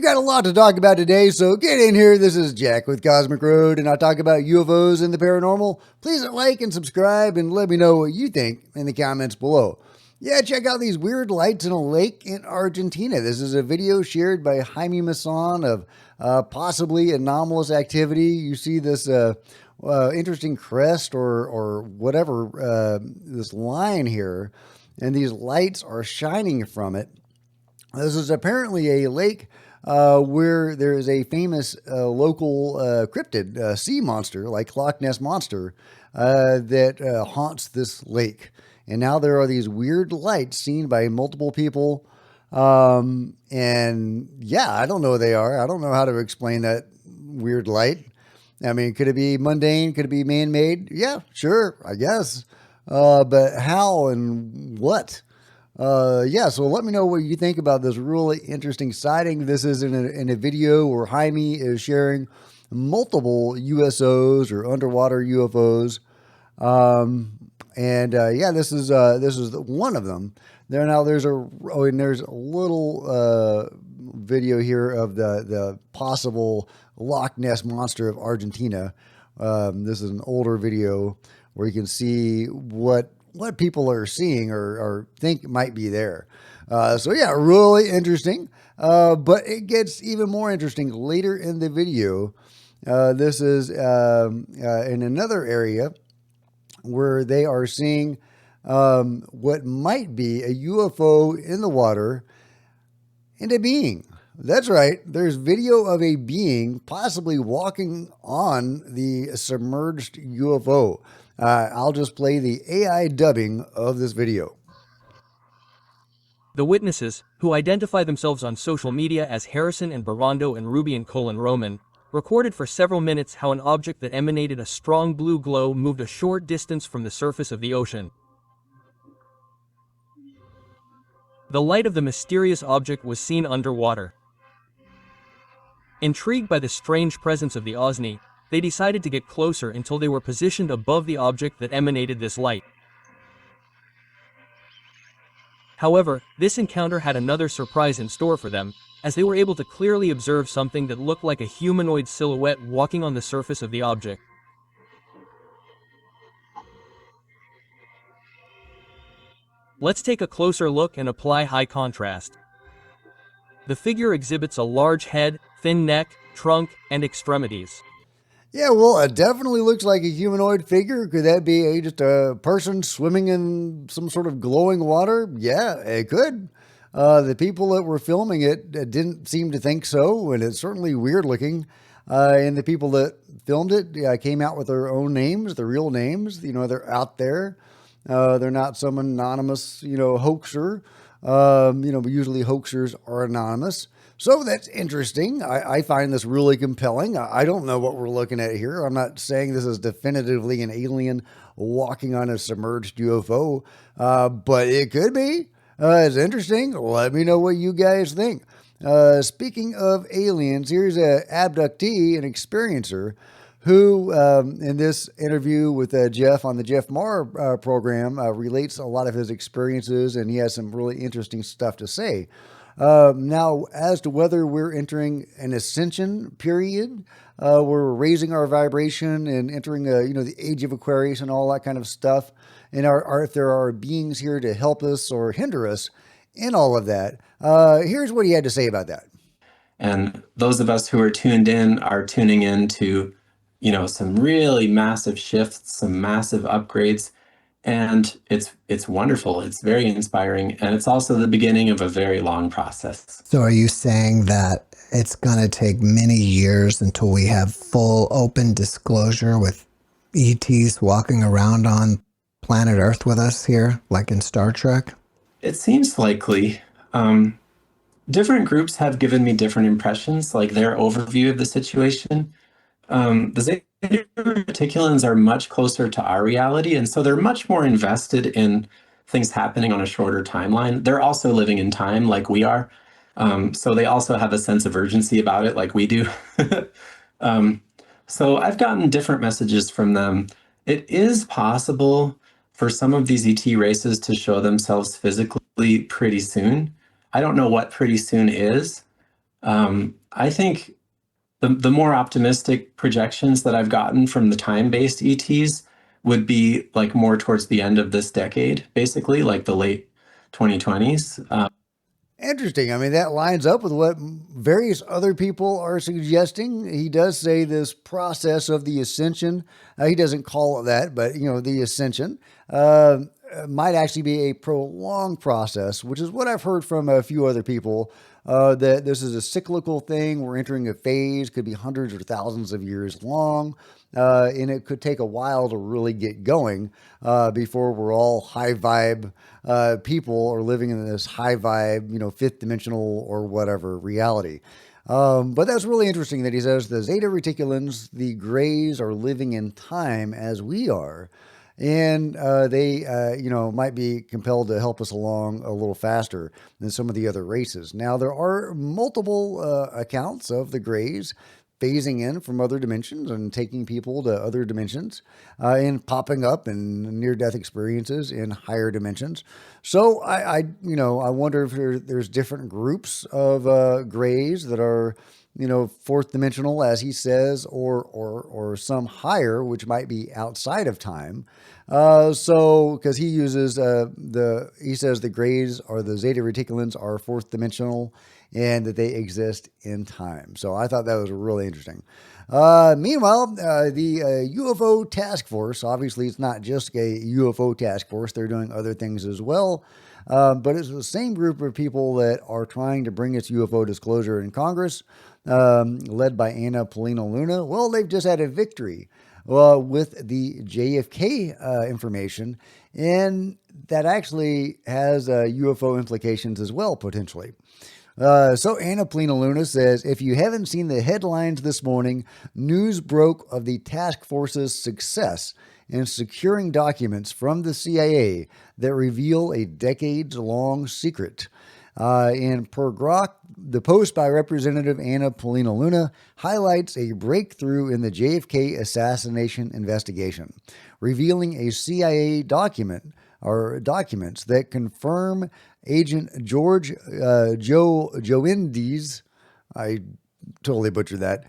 got a lot to talk about today, so get in here. This is Jack with Cosmic Road, and I talk about UFOs and the paranormal. Please like and subscribe and let me know what you think in the comments below. Yeah, check out these weird lights in a lake in Argentina. This is a video shared by Jaime Masson of possibly anomalous activity. You see this interesting crest or whatever, this line here, and these lights are shining from it. This is apparently a lake where there is a famous local cryptid sea monster, like Loch Ness Monster, that haunts this lake. And now there are these weird lights seen by multiple people. And yeah, I don't know what they are. I don't know how to explain that weird light. I mean, could it be mundane? Could it be man-made? Yeah, sure, I guess. But how and what? Yeah, so let me know what you think about this really interesting sighting. This is in a video where Jaime is sharing multiple USOs or underwater UFOs. Yeah, this is one of them. There's a little video here of the possible Loch Ness Monster of Argentina. This is an older video where you can see what people are seeing or think might be there. So yeah, really interesting. But it gets even more interesting later in the video. This is in another area where they are seeing what might be a UFO in the water and a being. That's right. There's video of a being possibly walking on the submerged UFO. I'll just play the AI dubbing of this video. The witnesses, who identify themselves on social media as Harrison and Barrando and Ruby and Roman, recorded for several minutes how an object that emanated a strong blue glow moved a short distance from the surface of the ocean. The light of the mysterious object was seen underwater. Intrigued by the strange presence of the OSNI, they decided to get closer until they were positioned above the object that emanated this light. However, this encounter had another surprise in store for them, as they were able to clearly observe something that looked like a humanoid silhouette walking on the surface of the object. Let's take a closer look and apply high contrast. The figure exhibits a large head, thin neck, trunk, and extremities. Yeah, well, it definitely looks like a humanoid figure. Could that be just a person swimming in some sort of glowing water? Yeah, it could. The people that were filming it didn't seem to think so, and it's certainly weird looking. And the people that filmed it came out with their own names, their real names. You know, they're out there. They're not some anonymous, hoaxer. Usually hoaxers are anonymous. So that's interesting. I find this really compelling. I don't know what we're looking at here. I'm not saying this is definitively an alien walking on a submerged UFO, but it could be. It's interesting. Let me know what you guys think. Speaking of aliens, here's an abductee, an experiencer, who in this interview with Jeff on the Jeff Marr program relates a lot of his experiences, and he has some really interesting stuff to say. Now, as to whether we're entering an ascension period, we're raising our vibration and entering, the age of Aquarius and all that kind of stuff. And if there are beings here to help us or hinder us in all of that, here's what he had to say about that. And those of us who are tuned in are tuning in to, some really massive shifts, some massive upgrades. And it's wonderful. It's very inspiring. And it's also the beginning of a very long process. So are you saying that it's going to take many years until we have full open disclosure with ETs walking around on planet Earth with us here, like in Star Trek? It seems likely. Different groups have given me different impressions, like their overview of the situation. The Zeta Reticulans are much closer to our reality, and so they're much more invested in things happening on a shorter timeline. They're also living in time like we are, so they also have a sense of urgency about it like we do. So I've gotten different messages from them. It is possible for some of these ET races to show themselves physically pretty soon. I don't know what pretty soon is, I think the more optimistic projections that I've gotten from the time-based ETs would be like more towards the end of this decade, basically, like the late 2020s. Interesting. I mean, that lines up with what various other people are suggesting. He does say this process of the ascension. He doesn't call it that, but the ascension uh, might actually be a prolonged process, which is what I've heard from a few other people. That this is a cyclical thing. We're entering a phase, could be hundreds or thousands of years long. And it could take a while to really get going before we're all high vibe people or living in this high vibe, fifth dimensional or whatever reality. But that's really interesting that he says the Zeta Reticulans, the Greys, are living in time as we are. And they, might be compelled to help us along a little faster than some of the other races. Now, there are multiple accounts of the Greys phasing in from other dimensions and taking people to other dimensions and popping up in near-death experiences in higher dimensions. So I wonder if there's different groups of Greys that are fourth dimensional, as he says, or some higher, which might be outside of time. So because he uses he says the Greys or the Zeta Reticulans are fourth dimensional and that they exist in time. So I thought that was really interesting. Meanwhile, the UFO task force, obviously it's not just a UFO task force, they're doing other things as well. But it's the same group of people that are trying to bring its UFO disclosure in Congress, led by Anna Polina Luna. Well, they've just had a victory with the JFK information, and that actually has UFO implications as well, potentially. So Anna Polina Luna says, if you haven't seen the headlines this morning, news broke of the task force's success in securing documents from the CIA that reveal a decades-long secret. In Per Grok, the post by Representative Anna Polina Luna highlights a breakthrough in the JFK assassination investigation, revealing a CIA document or documents that confirm Agent George Joindes, I totally butchered that,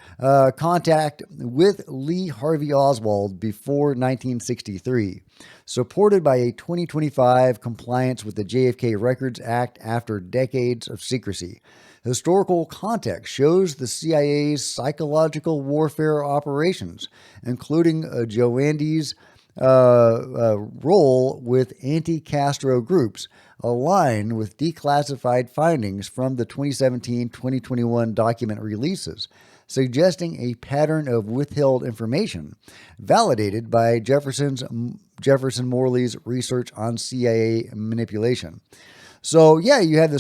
contact with Lee Harvey Oswald before 1963, supported by a 2025 compliance with the JFK Records Act after decades of secrecy. Historical context shows the CIA's psychological warfare operations, including Joandes' role with anti-Castro groups, align with declassified findings from the 2017-2021 document releases, suggesting a pattern of withheld information, validated by Jefferson Morley's research on CIA manipulation. So, yeah, you have the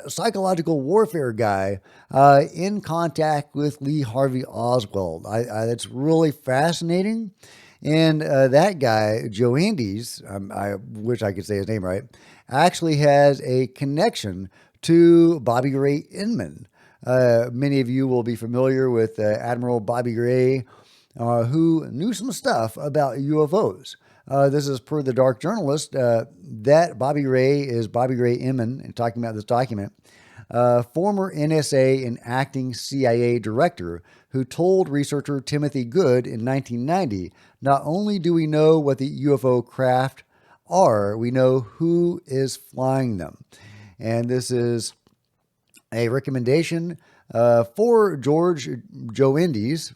psychological warfare guy in contact with Lee Harvey Oswald. That's really fascinating. And that guy, Joandes, I wish I could say his name right, actually has a connection to Bobby Ray Inman. Many of you will be familiar with Admiral Bobby Ray, who knew some stuff about UFOs. This is per the Dark Journalist, that Bobby Ray is Bobby Ray Inman, and talking about this document, former NSA and acting CIA director who told researcher Timothy Good in 1990, not only do we know what the UFO craft are, we know who is flying them. And this is a recommendation for George Joindes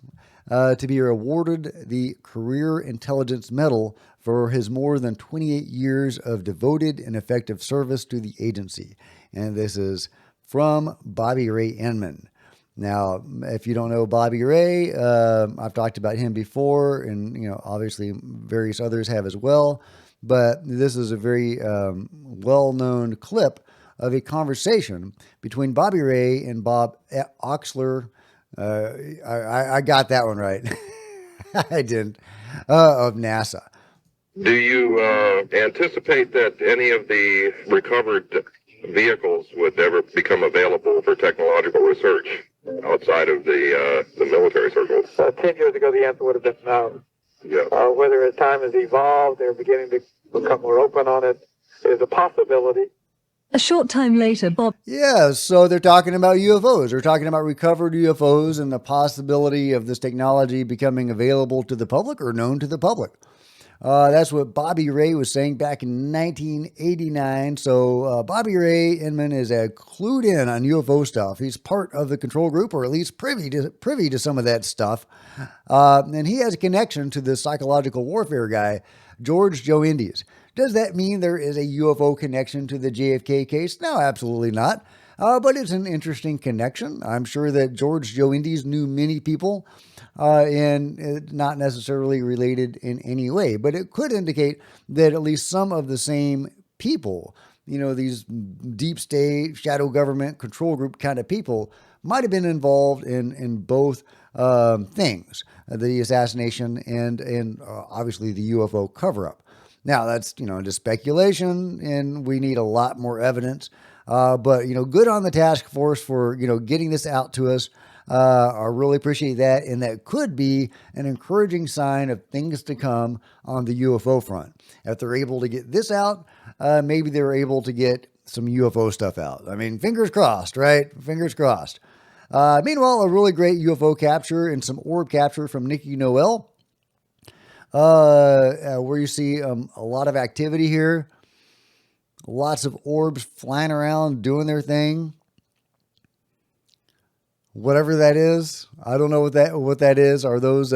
to be awarded the Career Intelligence Medal for his more than 28 years of devoted and effective service to the agency. And this is from Bobby Ray Inman. Now, if you don't know Bobby Ray, I've talked about him before, and obviously various others have as well. But this is a very well-known clip of a conversation between Bobby Ray and Bob Oxler. I got that one right. I didn't. Of NASA. Do you anticipate that any of the recovered vehicles would ever become available for technological research outside of the military circles? 10 years ago, the answer would have been no. Yeah. Whether as time has evolved, they're beginning to become more open on it is a possibility. A short time later, Bob Yeah, so they're talking about UFOs. They're talking about recovered UFOs and the possibility of this technology becoming available to the public or known to the public. That's what Bobby Ray was saying back in 1989. So Bobby Ray Inman is clued in on UFO stuff. He's part of the control group, or at least privy to some of that stuff. And he has a connection to the psychological warfare guy, George Joe Indies. Does that mean there is a UFO connection to the JFK case? No, absolutely not. But it's an interesting connection. I'm sure that George Joe Indies knew many people, and not necessarily related in any way, but it could indicate that at least some of the same people, these deep state, shadow government, control group kind of people, might have been involved in both things, the assassination and obviously the UFO cover-up. Now, that's, just speculation, and we need a lot more evidence. But, good on the task force for, getting this out to us. I really appreciate that. And that could be an encouraging sign of things to come on the UFO front. If they're able to get this out, maybe they're able to get some UFO stuff out. I mean, fingers crossed, right? Fingers crossed. Meanwhile, a really great UFO capture and some orb capture from Nikki Noel. Where you see a lot of activity here. Lots of orbs flying around, doing their thing. Whatever that is, I don't know what that is. Are those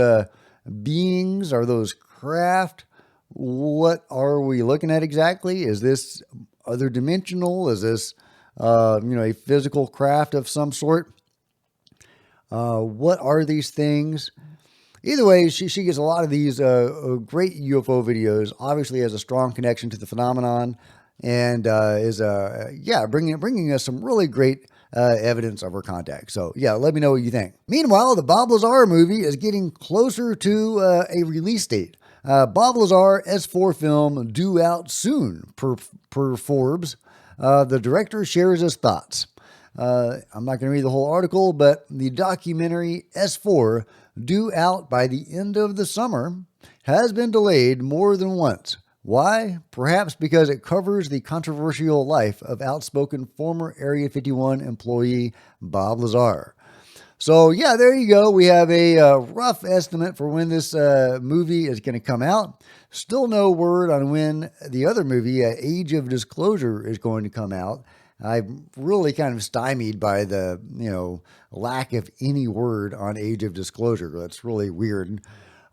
beings? Are those craft? What are we looking at exactly? Is this other dimensional? Is this a physical craft of some sort? What are these things? Either way, she gets a lot of these great UFO videos. Obviously, has a strong connection to the phenomenon, and is bringing us some really great evidence of her contact. So yeah, let me know what you think. Meanwhile, the Bob Lazar movie is getting closer to a release date. Bob Lazar S4 film due out soon per Forbes. The director shares his thoughts. I'm not going to read the whole article, but the documentary S4, due out by the end of the summer, has been delayed more than once. Why? Perhaps because it covers the controversial life of outspoken former Area 51 employee Bob Lazar. So yeah, there you go. We have a rough estimate for when this movie is going to come out. Still no word on when the other movie, Age of Disclosure, is going to come out. I'm really kind of stymied by the, lack of any word on Age of Disclosure. That's really weird.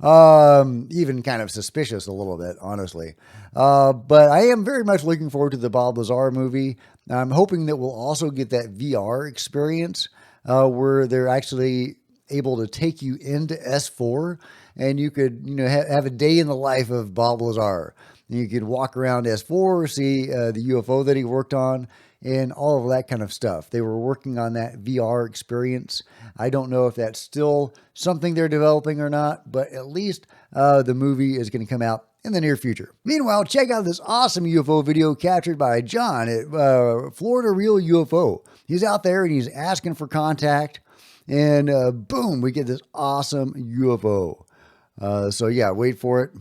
Even kind of suspicious a little bit, honestly. But I am very much looking forward to the Bob Lazar movie. I'm hoping that we'll also get that VR experience, where they're actually able to take you into S4 and you could, have a day in the life of Bob Lazar. You could walk around S4, see the UFO that he worked on, and all of that kind of stuff. They were working on that VR experience. I don't know if that's still something they're developing or not, but at least the movie is going to come out in the near future. Meanwhile, check out this awesome UFO video captured by John at Florida Real UFO. He's out there and he's asking for contact, and boom, we get this awesome UFO. So yeah, wait for it.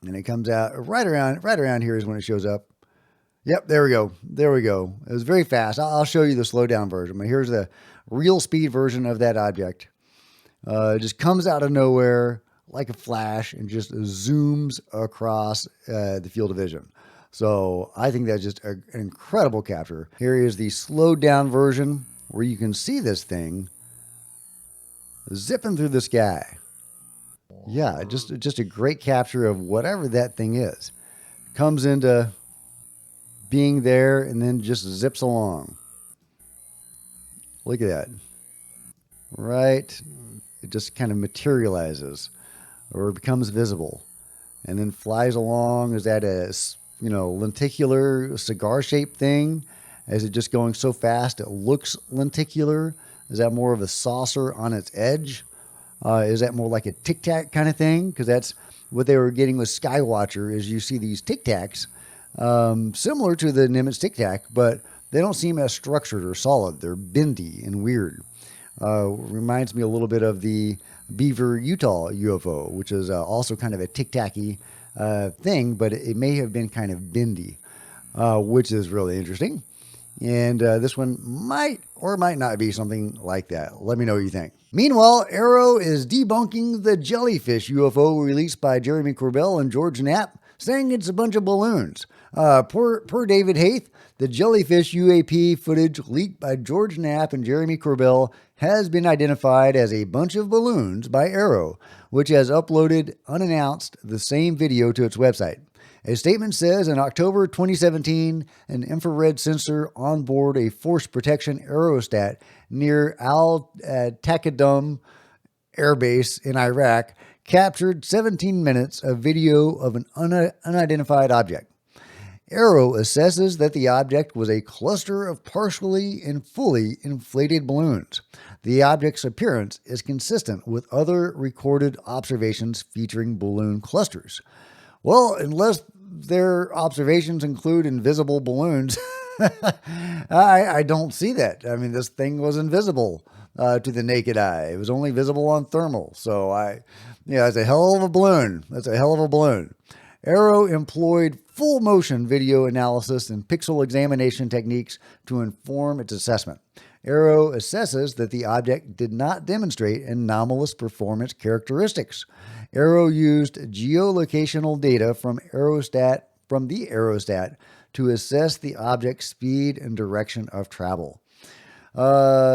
And it comes out right around here is when it shows up. Yep, there we go. There we go. It was very fast. I'll show you the slow down version. But here's the real speed version of that object. It just comes out of nowhere like a flash and just zooms across the field of vision. So I think that's just an incredible capture. Here is the slowed down version where you can see this thing zipping through the sky. Yeah, just a great capture of whatever that thing is. Comes into being there and then just zips along. Look at that. Right? It just kind of materializes or becomes visible and then flies along. Is that a, lenticular cigar-shaped thing? Is it just going so fast it looks lenticular? Is that more of a saucer on its edge? Is that more like a tic-tac kind of thing? Because that's what they were getting with Skywatcher, is you see these tic-tacs, similar to the Nimitz tic-tac, but they don't seem as structured or solid. They're bendy and weird. Reminds me a little bit of the Beaver, Utah UFO, which is also kind of a tic-tacy thing, but it may have been kind of bendy. which is really interesting. And this one might or might not be something like that. Let me know what you think. Meanwhile, Arrow is debunking the jellyfish UFO released by Jeremy Corbell and George Knapp, saying it's a bunch of balloons. Per David Haith, the jellyfish UAP footage leaked by George Knapp and Jeremy Corbell has been identified as a bunch of balloons by Arrow, which has uploaded unannounced the same video to its website. A statement says in October 2017, an infrared sensor on board a force protection aerostat near Al Takadum Air Base in Iraq captured 17 minutes of video of an unidentified object. Arrow assesses that the object was a cluster of partially and fully inflated balloons. The object's appearance is consistent with other recorded observations featuring balloon clusters. Well, unless their observations include invisible balloons, I don't see that. I mean, this thing was invisible to the naked eye. It was only visible on thermal. So it's a hell of a balloon. That's a hell of a balloon. Arrow employed full motion video analysis and pixel examination techniques to inform its assessment. Arrow assesses that the object did not demonstrate anomalous performance characteristics. Arrow used geolocational data from the aerostat to assess the object's speed and direction of travel. The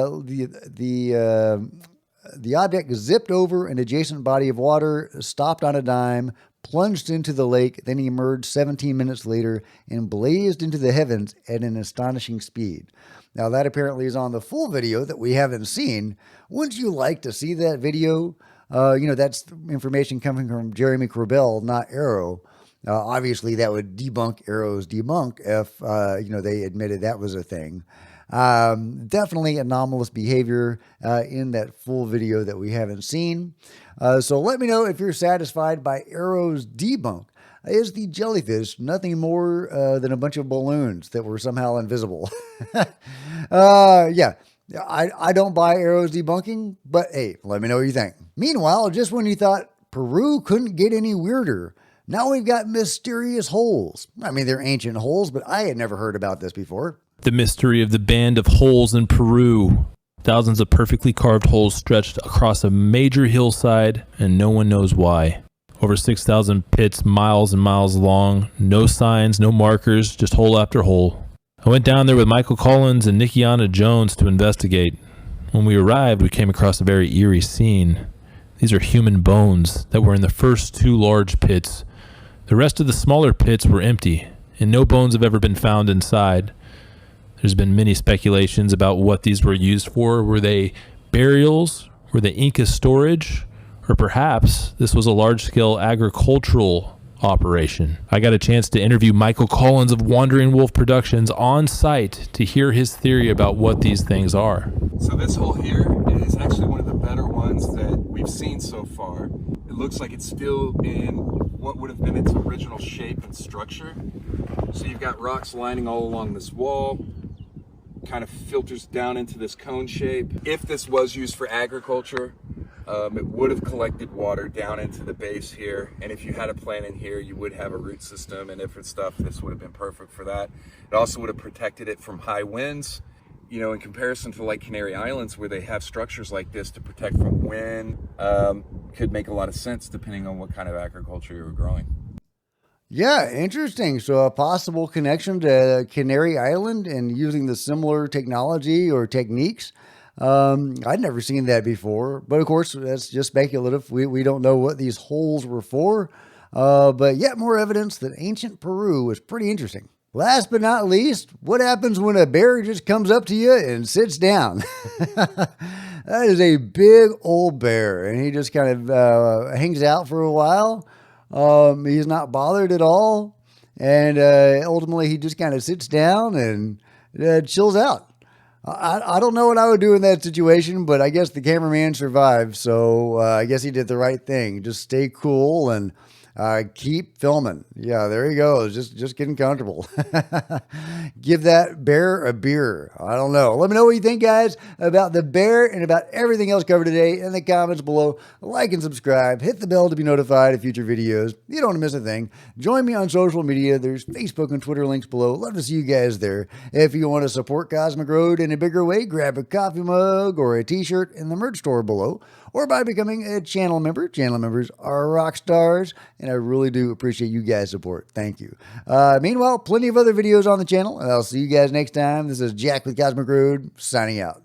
object zipped over an adjacent body of water, stopped on a dime, plunged into the lake, then emerged 17 minutes later and blazed into the heavens at an astonishing speed. Now, that apparently is on the full video that we haven't seen. Wouldn't you like to see that video? That's information coming from Jeremy Corbell, not Arrow. Obviously, that would debunk Arrow's debunk if, they admitted that was a thing. Definitely anomalous behavior in that full video that we haven't seen. So let me know if you're satisfied by Arrow's debunk. Is the jellyfish nothing more than a bunch of balloons that were somehow invisible? I don't buy Arrow's debunking, but hey, let me know what you think. Meanwhile, just when you thought Peru couldn't get any weirder, now we've got mysterious holes. I mean, they're ancient holes, but I had never heard about this before. The mystery of the band of holes in Peru. Thousands of perfectly carved holes stretched across a major hillside, and no one knows why. Over 6,000 pits, miles and miles long. No signs, no markers, just hole after hole. I went down there with Michael Collins and Nikiana Jones to investigate. When we arrived, we came across a very eerie scene. These are human bones that were in the first two large pits. The rest of the smaller pits were empty, and no bones have ever been found inside. There's been many speculations about what these were used for. Were they burials? Were they Inca storage? Or perhaps this was a large-scale agricultural operation. I got a chance to interview Michael Collins of Wandering Wolf Productions on site to hear his theory about what these things are. So this hole here is actually one of the better ones that we've seen so far. It looks like it's still in what would have been its original shape and structure. So you've got rocks lining all along this wall, kind of filters down into this cone shape. If this was used for agriculture, it would have collected water down into the base here, and if you had a plant in here, you would have a root system and different stuff. This would have been perfect for that. It also would have protected it from high winds. In comparison to like Canary Islands, where they have structures like this to protect from wind, could make a lot of sense depending on what kind of agriculture you were growing. Yeah, interesting. So a possible connection to Canary Island and using the similar technology or techniques. I'd never seen that before, but of course that's just speculative. We don't know what these holes were for, but yet more evidence that ancient Peru was pretty interesting. Last but not least, what happens when a bear just comes up to you and sits down? That is a big old bear, and he just kind of hangs out for a while. He's not bothered at all, and ultimately he just kind of sits down and chills out. I don't know what I would do in that situation, but I guess the cameraman survived, so I guess he did the right thing. Just stay cool and Keep filming. Yeah, there you go. Just getting comfortable. Give that bear a beer. I don't know. Let me know what you think, guys, about the bear and about everything else covered today in the comments below. Like and subscribe. Hit the bell to be notified of future videos. You don't want to miss a thing. Join me on social media. There's Facebook and Twitter links below. Love to see you guys there. If you want to support Cosmic Road in a bigger way, grab a coffee mug or a t-shirt in the merch store below, or by becoming a channel member. Channel members are rock stars, and I really do appreciate you guys' support. Thank you. Meanwhile, plenty of other videos on the channel, and I'll see you guys next time. This is Jack with Cosmic Road, signing out.